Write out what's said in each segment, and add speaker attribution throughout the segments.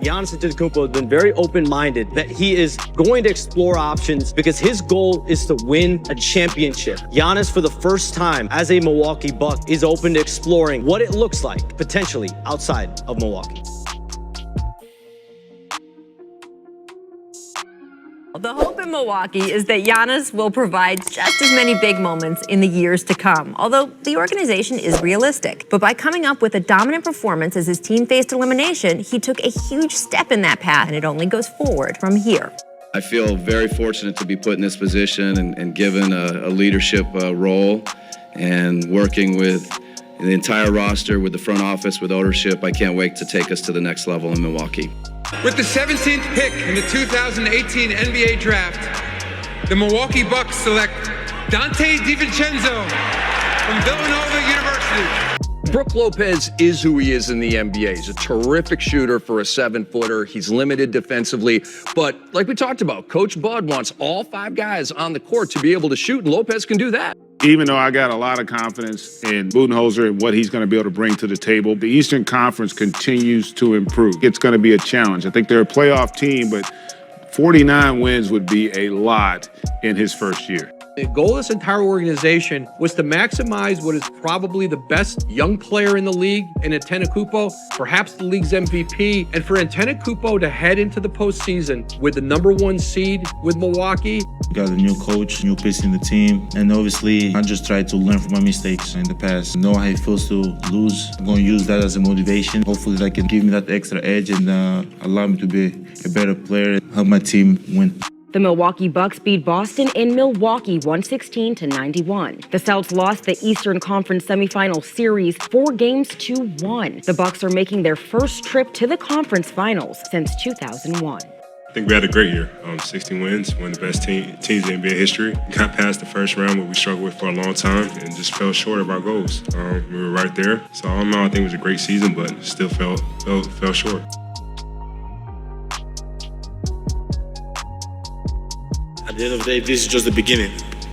Speaker 1: Giannis Antetokounmpo has been very open-minded that he is going to explore options because his goal is to win a championship. Giannis, for the first time as a Milwaukee Buck, is open to exploring what it looks like potentially outside of Milwaukee.
Speaker 2: The hope in Milwaukee is that Giannis will provide just as many big moments in the years to come, although the organization is realistic. But by coming up with a dominant performance as his team faced elimination, he took a huge step in that path, and it only goes forward from here.
Speaker 3: I feel very fortunate to be put in this position and given a leadership role and working with the entire roster, with the front office, with ownership. I can't wait to take us to the next level in Milwaukee.
Speaker 4: With the 17th pick in the 2018 NBA Draft, the Milwaukee Bucks select Dante DiVincenzo from Villanova University.
Speaker 5: Brook Lopez is who he is in the NBA. He's a terrific shooter for a 7-footer. He's limited defensively. But like we talked about, Coach Bud wants all 5 guys on the court to be able to shoot, and Lopez can do that.
Speaker 6: Even though I got a lot of confidence in Budenholzer and what he's going to be able to bring to the table, the Eastern Conference continues to improve. It's going to be a challenge. I think they're a playoff team, but 49 wins would be a lot in his first year.
Speaker 7: The goal of this entire organization was to maximize what is probably the best young player in the league in Antetokounmpo, perhaps the league's MVP, and for Antetokounmpo to head into the postseason with the #1 seed with Milwaukee.
Speaker 8: We got a new coach, new piece in the team, and obviously I just try to learn from my mistakes in the past. Know how it feels to lose. I'm going to use that as a motivation. Hopefully that can give me that extra edge and allow me to be a better player and help my team win.
Speaker 9: The Milwaukee Bucks beat Boston in Milwaukee 116-91. The Celtics lost the Eastern Conference semifinal series 4-1. The Bucks are making their first trip to the conference finals since 2001.
Speaker 10: I think we had a great year. 16 wins, one of the best teams in NBA history. Got past the first round, what we struggled with for a long time, and just fell short of our goals. We were right there. So all in all, I think it was a great season, but still fell short.
Speaker 11: At the end of the day, this is just the beginning.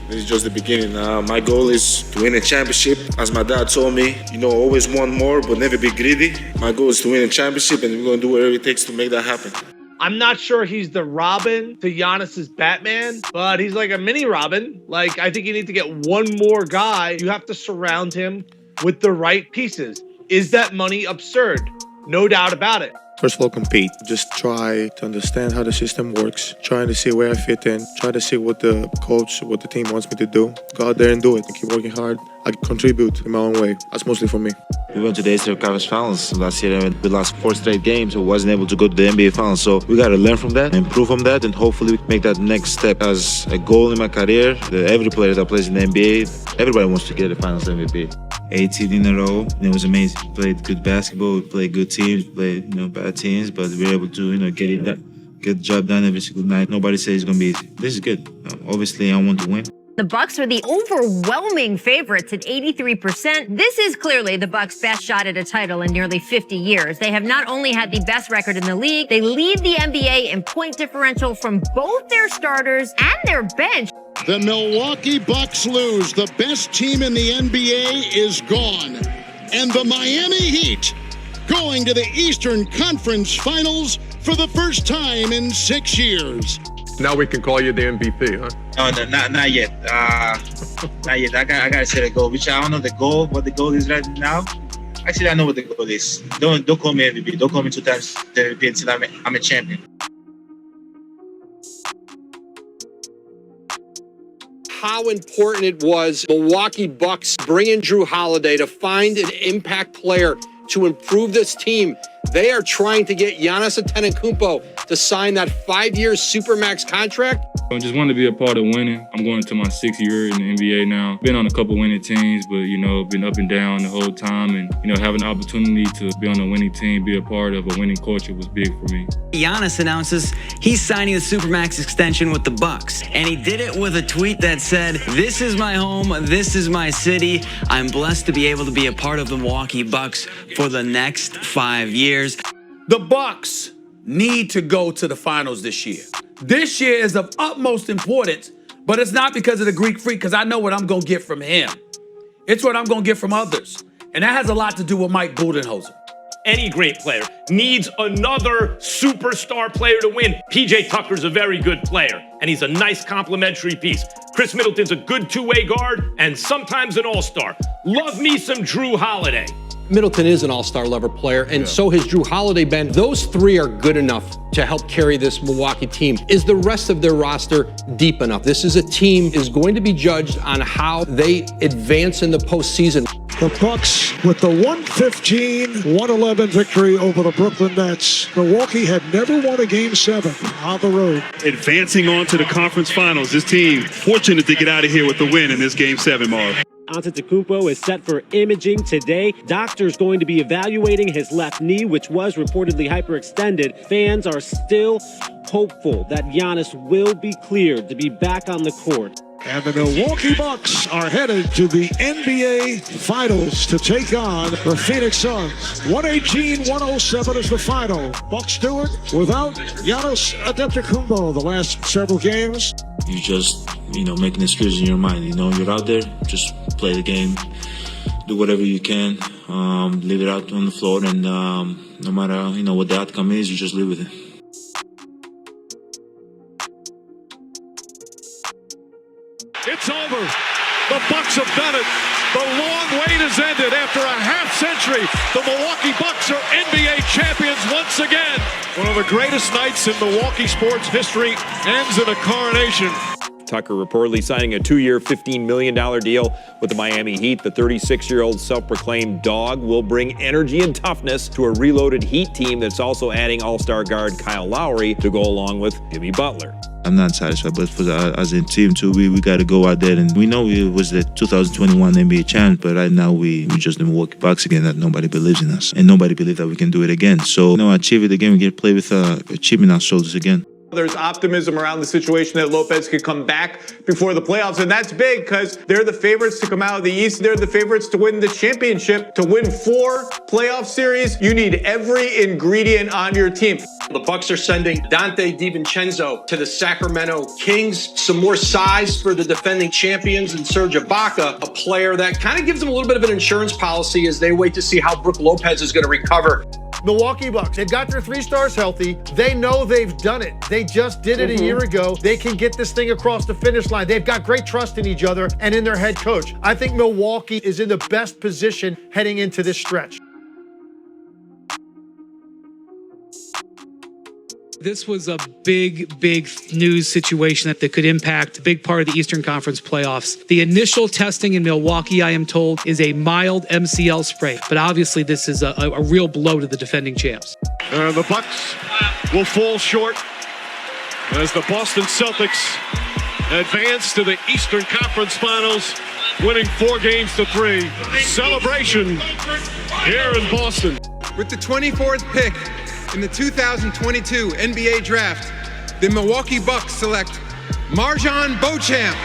Speaker 11: This is just the beginning. My goal is to win a championship. As my dad told me, always want more, but never be greedy. My goal is to win a championship, and we're going to do whatever it takes to make that happen.
Speaker 12: I'm not sure he's the Robin to Giannis's Batman, but he's like a mini Robin. I think you need to get one more guy. You have to surround him with the right pieces. Is that money absurd? No doubt about it.
Speaker 13: First of all, compete. Just try to understand how the system works. Trying to see where I fit in. Try to see what the coach, what the team wants me to do. Go out there and do it. I keep working hard. I contribute in my own way. That's mostly for me.
Speaker 8: We went to the Eastern Conference Finals last year, and we lost 4 straight games. We wasn't able to go to the NBA Finals. So we got to learn from that, improve from that, and hopefully make that next step as a goal in my career. Every player that plays in the NBA, everybody wants to get a Finals MVP. 18 in a row. It was amazing. We played good basketball. We played good teams. We played bad teams, but we were able to get the job done every single night. Nobody says it's gonna be easy. This is good. Obviously, I want to win.
Speaker 2: The Bucks are the overwhelming favorites at 83%. This is clearly the Bucks' best shot at a title in nearly 50 years. They have not only had the best record in the league, they lead the NBA in point differential from both their starters and their bench.
Speaker 14: The Milwaukee Bucks lose. The best team in the NBA is gone. And the Miami Heat going to the Eastern Conference Finals for the first time in 6 years.
Speaker 5: Now we can call you the MVP, huh?
Speaker 15: No, not yet. Not yet. I gotta set a goal, which I don't know what the goal is right now. Actually, I know what the goal is. Don't call me MVP. Don't call me 2 times MVP until I'm a champion.
Speaker 7: How important it was Milwaukee Bucks bringing Drew Holiday to find an impact player to improve this team. They are trying to get Giannis Antetokounmpo to sign that 5-year Supermax contract.
Speaker 16: I just wanted to be a part of winning. I'm going into my 6th year in the NBA now. Been on a couple winning teams, but, been up and down the whole time. And, having the opportunity to be on a winning team, be a part of a winning culture was big for me.
Speaker 17: Giannis announces he's signing the Supermax extension with the Bucks. And he did it with a tweet that said, "This is my home. This is my city. I'm blessed to be able to be a part of the Milwaukee Bucks for the next 5 years."
Speaker 18: The Bucks need to go to the finals this year. This year is of utmost importance, but it's not because of the Greek Freak, because I know what I'm going to get from him. It's what I'm going to get from others. And that has a lot to do with Mike Budenholzer.
Speaker 19: any great player, needs another superstar player to win. PJ Tucker's a very good player, and he's a nice complementary piece. Chris Middleton's a good two-way guard and sometimes an all-star. Love me some Drew Holiday.
Speaker 7: Middleton is an all-star level player, and so has Drew Holiday been. Those three are good enough to help carry this Milwaukee team. Is the rest of their roster deep enough? This is a team is going to be judged on how they advance in the postseason.
Speaker 20: The Bucks with the 115-111 victory over the Brooklyn Nets. Milwaukee had never won a Game 7 on the road.
Speaker 21: Advancing on to the conference finals, this team fortunate to get out of here with the win in this Game 7, Marv.
Speaker 22: Antetokounmpo is set for imaging today. Doctors going to be evaluating his left knee, which was reportedly hyperextended. Fans are still hopeful that Giannis will be cleared to be back on the court.
Speaker 20: And the Milwaukee Bucks are headed to the NBA Finals to take on the Phoenix Suns. 118-107 is the final. Bucks do it without Giannis Antetokounmpo the last several games.
Speaker 8: You just, make an excuse in your mind. You're out there, just play the game, do whatever you can, leave it out on the floor, and no matter, what the outcome is, you just live with it.
Speaker 20: It's over. The Bucks have done it. The long wait has ended. After a half century, the Milwaukee Bucks are NBA champions once again. One of the greatest nights in Milwaukee sports history ends in a coronation.
Speaker 23: Tucker reportedly signing a 2-year, $15 million deal with the Miami Heat. The 36-year-old self-proclaimed dog will bring energy and toughness to a reloaded Heat team that's also adding all-star guard Kyle Lowry to go along with Jimmy Butler.
Speaker 8: I'm not satisfied, but as a team too, we got to go out there, and we know it was the 2021 NBA champ, but right now we just the Milwaukee Bucks again that nobody believes in us, and nobody believes that we can do it again. So, achieve it again. We get to play with a chip in our shoulders again.
Speaker 24: There's optimism around the situation that Lopez could come back before the playoffs, and that's big because they're the favorites to come out of the East. They're the favorites to win the championship. To win 4 playoff series, you need every ingredient on your team.
Speaker 7: The Bucks are sending Dante DiVincenzo to the Sacramento Kings. Some more size for the defending champions, and Serge Ibaka, a player that kind of gives them a little bit of an insurance policy as they wait to see how Brook Lopez is going to recover.
Speaker 25: Milwaukee Bucks, they've got their 3 stars healthy. They know they've done it. They just did it a year ago. They can get this thing across the finish line. They've got great trust in each other and in their head coach. I think Milwaukee is in the best position heading into this stretch.
Speaker 26: This was a big news situation that could impact a big part of the Eastern Conference playoffs. The initial testing in Milwaukee, I am told, is a mild MCL sprain, but obviously this is a real blow to the defending champs.
Speaker 20: The Bucks will fall short as the Boston Celtics advance to the Eastern Conference Finals, winning 4-3. Celebration here in Boston.
Speaker 4: With the 24th pick in the 2022 NBA Draft, the Milwaukee Bucks select Marjan Beauchamp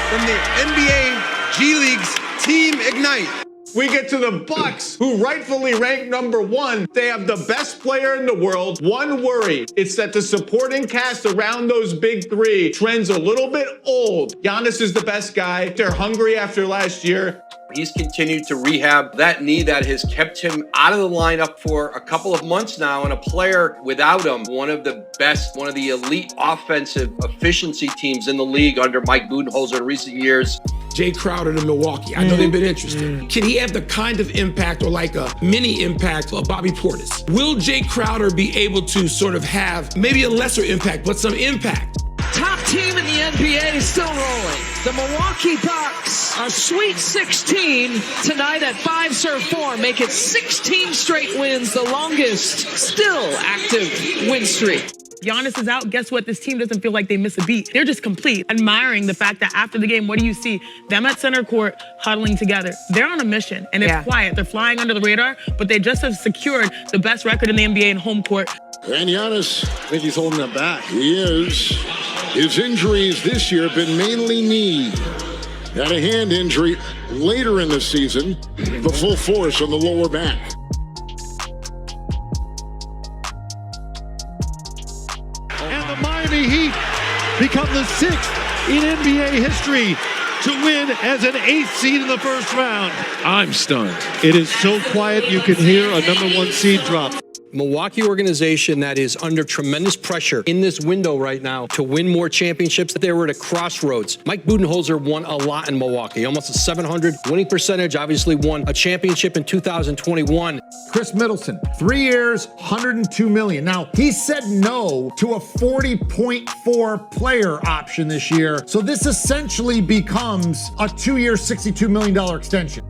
Speaker 4: from the NBA G League's Team Ignite.
Speaker 24: We get to the Bucks, who rightfully rank number 1. They have the best player in the world. One worry, it's that the supporting cast around those big 3 trends a little bit old. Giannis is the best guy. They're hungry after last year.
Speaker 7: He's continued to rehab that knee that has kept him out of the lineup for a couple of months now, and a player without him, one of the best, one of the elite offensive efficiency teams in the league under Mike Budenholzer in recent years.
Speaker 27: Jay Crowder to Milwaukee. I know they've been interested. Can he have the kind of impact or like a mini impact of Bobby Portis? Will Jay Crowder be able to sort of have maybe a lesser impact, but some impact?
Speaker 28: Top team in the NBA is still rolling. The Milwaukee Bucks, a Sweet 16 tonight at 5-serve form, make it 16 straight wins, the longest still active win streak.
Speaker 29: Giannis is out. Guess what? This team doesn't feel like they miss a beat. They're just complete. Admiring the fact that after the game, what do you see? Them at center court huddling together. They're on a mission, and it's quiet. They're flying under the radar, but they just have secured the best record in the NBA in home court.
Speaker 20: And Giannis, I think he's holding them back. He is. His injuries this year have been mainly knee. Had a hand injury later in the season, the full force on the lower back.
Speaker 30: And the Miami Heat become the 6th in NBA history
Speaker 20: to win as an 8th seed in the first round.
Speaker 24: I'm stunned.
Speaker 20: It is so quiet you can hear a number 1 seed drop.
Speaker 7: Milwaukee organization that is under tremendous pressure in this window right now to win more championships. They were at a crossroads. Mike Budenholzer won a lot in Milwaukee, almost a 700 winning percentage, obviously won a championship in 2021.
Speaker 1: Chris Middleton, 3 years, $102 million. Now, he said no to a $40.4 player option this year. So this essentially becomes a 2-year, $62 million extension.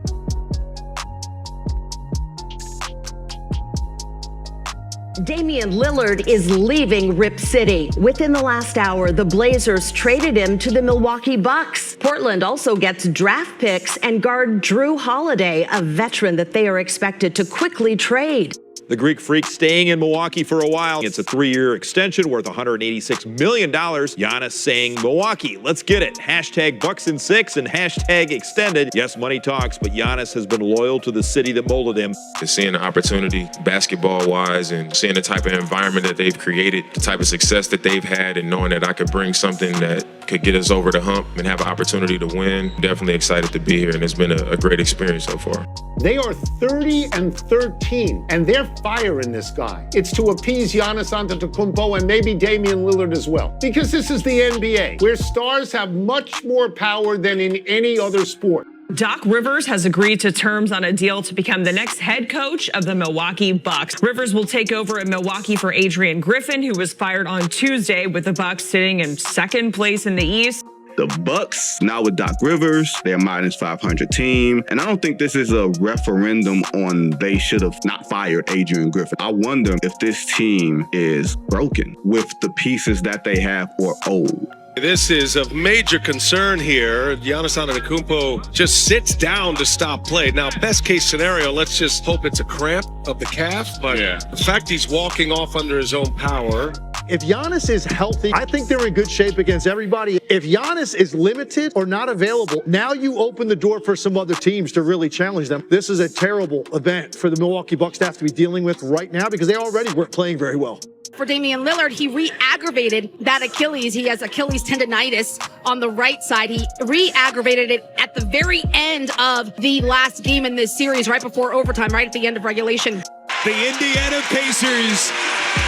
Speaker 2: Damian Lillard is leaving Rip City. Within the last hour, the Blazers traded him to the Milwaukee Bucks. Portland also gets draft picks and guard Drew Holiday, a veteran that they are expected to quickly trade.
Speaker 23: The Greek Freak staying in Milwaukee for a while. It's a 3-year extension worth $186 million. Giannis saying, Milwaukee, let's get it. Hashtag Bucks in 6 and hashtag extended. Yes, money talks, but Giannis has been loyal to the city that molded him.
Speaker 3: Seeing the opportunity basketball-wise and seeing the type of environment that they've created, the type of success that they've had, and knowing that I could bring something that could get us over the hump and have an opportunity to win. Definitely excited to be here, and it's been a great experience so far.
Speaker 6: They are 30-13, and they're firing this guy. It's to appease Giannis Antetokounmpo and maybe Damian Lillard as well. Because this is the NBA, where stars have much more power than in any other sport.
Speaker 9: Doc Rivers has agreed to terms on a deal to become the next head coach of the Milwaukee Bucks. Rivers will take over in Milwaukee for Adrian Griffin, who was fired on Tuesday, with the Bucks sitting in second place in the East.
Speaker 10: The Bucks, now with Doc Rivers, they're a -500 team. And I don't think this is a referendum on they should have not fired Adrian Griffin. I wonder if this team is broken with the pieces that they have or old.
Speaker 20: This is of major concern here. Giannis Antetokounmpo just sits down to stop play. Now, best case scenario, let's just hope it's a cramp of the calf. But the fact he's walking off under his own power.
Speaker 25: If Giannis is healthy, I think they're in good shape against everybody. If Giannis is limited or not available, now you open the door for some other teams to really challenge them. This is a terrible event for the Milwaukee Bucks to have to be dealing with right now because they already weren't playing very well.
Speaker 11: For Damian Lillard, he re-aggravated that Achilles. He has Achilles tendonitis on the right side. He re-aggravated it at the very end of the last game in this series, right before overtime, right at the end of regulation.
Speaker 12: The Indiana Pacers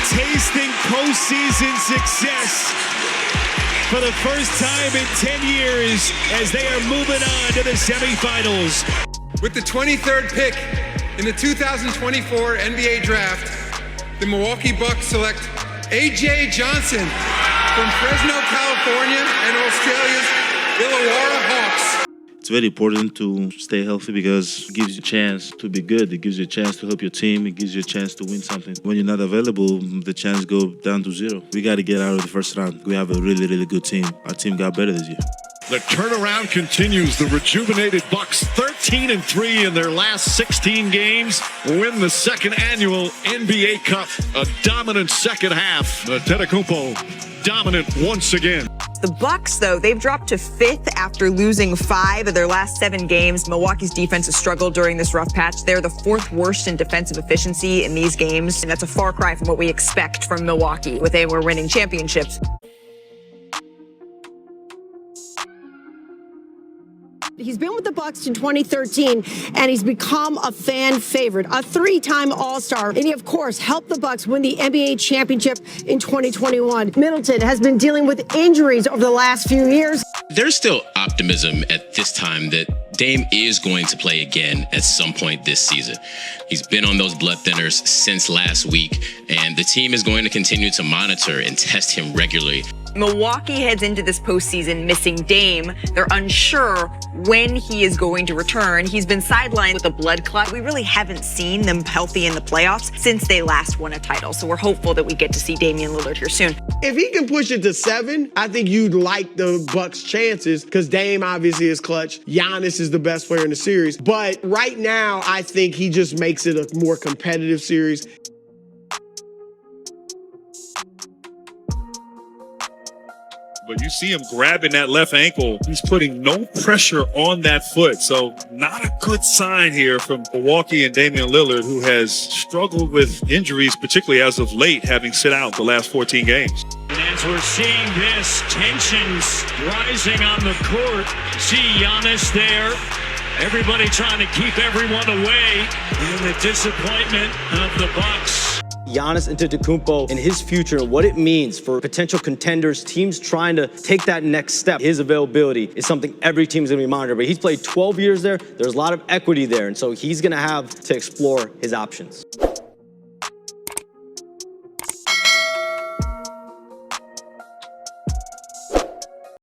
Speaker 12: tasting postseason success for the first time in 10 years as they are moving on to the semifinals.
Speaker 4: With the 23rd pick in the 2024 NBA Draft, the Milwaukee Bucks select A.J. Johnson from Fresno, California, and Australia's Illawarra Hawks.
Speaker 8: It's very important to stay healthy because it gives you a chance to be good. It gives you a chance to help your team. It gives you a chance to win something. When you're not available, the chance go down to 0. We got to get out of the first round. We have a really, really good team. Our team got better this year.
Speaker 20: The turnaround continues. The rejuvenated Bucks, 13-3 in their last 16 games, win the second annual NBA Cup. A dominant second half. Antetokounmpo dominant once again.
Speaker 13: The Bucks, though, they've dropped to 5th after losing 5 of their last 7 games. Milwaukee's defense has struggled during this rough patch. They're the 4th worst in defensive efficiency in these games, and that's a far cry from what we expect from Milwaukee when they were winning championships.
Speaker 30: He's been with the Bucks in 2013, and he's become a fan favorite, a 3-time All-Star. And he, of course, helped the Bucks win the NBA championship in 2021. Middleton has been dealing with injuries over the last few years.
Speaker 31: There's still optimism at this time that Dame is going to play again at some point this season. He's been on those blood thinners since last week, and the team is going to continue to monitor and test him regularly.
Speaker 13: Milwaukee heads into this postseason missing Dame. They're unsure when he is going to return. He's been sidelined with a blood clot. We really haven't seen them healthy in the playoffs since they last won a title. So we're hopeful that we get to see Damian Lillard here soon.
Speaker 32: If he can push it to 7, I think you'd like the Bucks' chances because Dame obviously is clutch. Giannis is the best player in the series. But right now, I think he just makes it a more competitive series.
Speaker 21: But you see him grabbing that left ankle. He's putting no pressure on that foot. So not a good sign here from Milwaukee and Damian Lillard, who has struggled with injuries, particularly as of late, having sit out the last 14 games.
Speaker 33: In answer
Speaker 5: As we're seeing this, tensions rising on the court. See Giannis there. Everybody trying to keep everyone away. And the disappointment of the Bucks.
Speaker 14: Giannis Antetokounmpo and his future and what it means for potential contenders, teams trying to take that next step. His availability is something every team is going to be monitoring. But he's played 12 years there. There's a lot of equity there. And so he's going to have to explore his options.